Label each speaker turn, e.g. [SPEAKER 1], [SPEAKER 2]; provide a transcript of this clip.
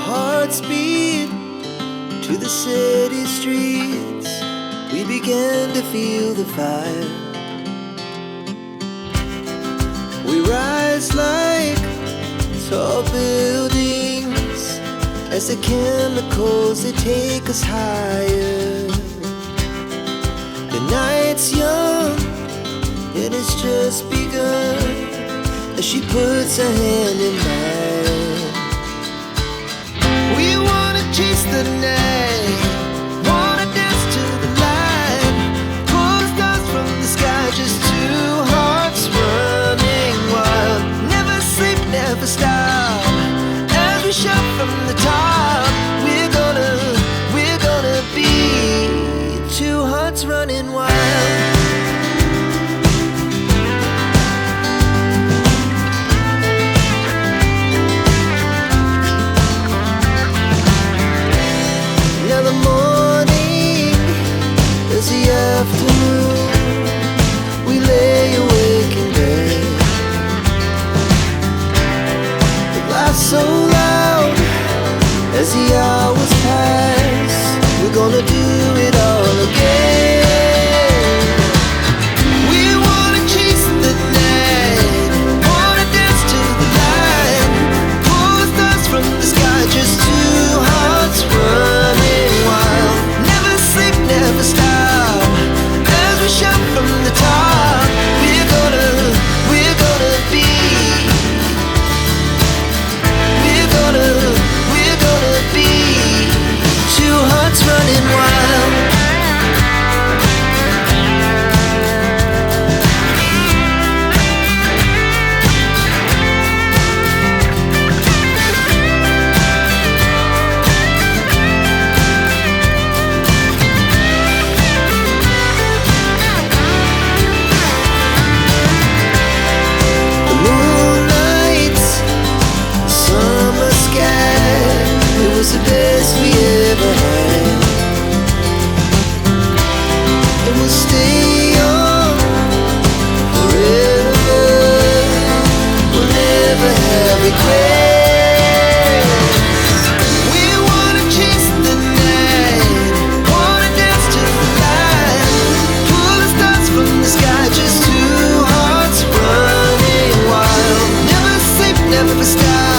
[SPEAKER 1] hearts beat to the city streets. We began to feel the fire. We rise like tall buildings as the chemicals, they take us higher. The night's young, it has just begun, as she puts her hand in mine. We wanna chase the night, wanna dance to the light, pull the stars from the sky, just two hearts running wild. Never sleep, never stop, as we shout from the top. We're gonna be two hearts running wild. Afternoon, we lay awake in bed. The laughs so loud as the hours pass. We're gonna do it all again. We wanna chase the night, wanna dance to the light, pull the stars from the sky, just two hearts running wild. Never sleep, never stop, shout from the top. We're gonna be, we're gonna be two hearts running wild. The best we ever had, and we'll stay on forever. We'll never have regrets. We wanna chase the night, wanna dance to the light, pull the stars from the sky, just two hearts running wild. Never sleep, never stop,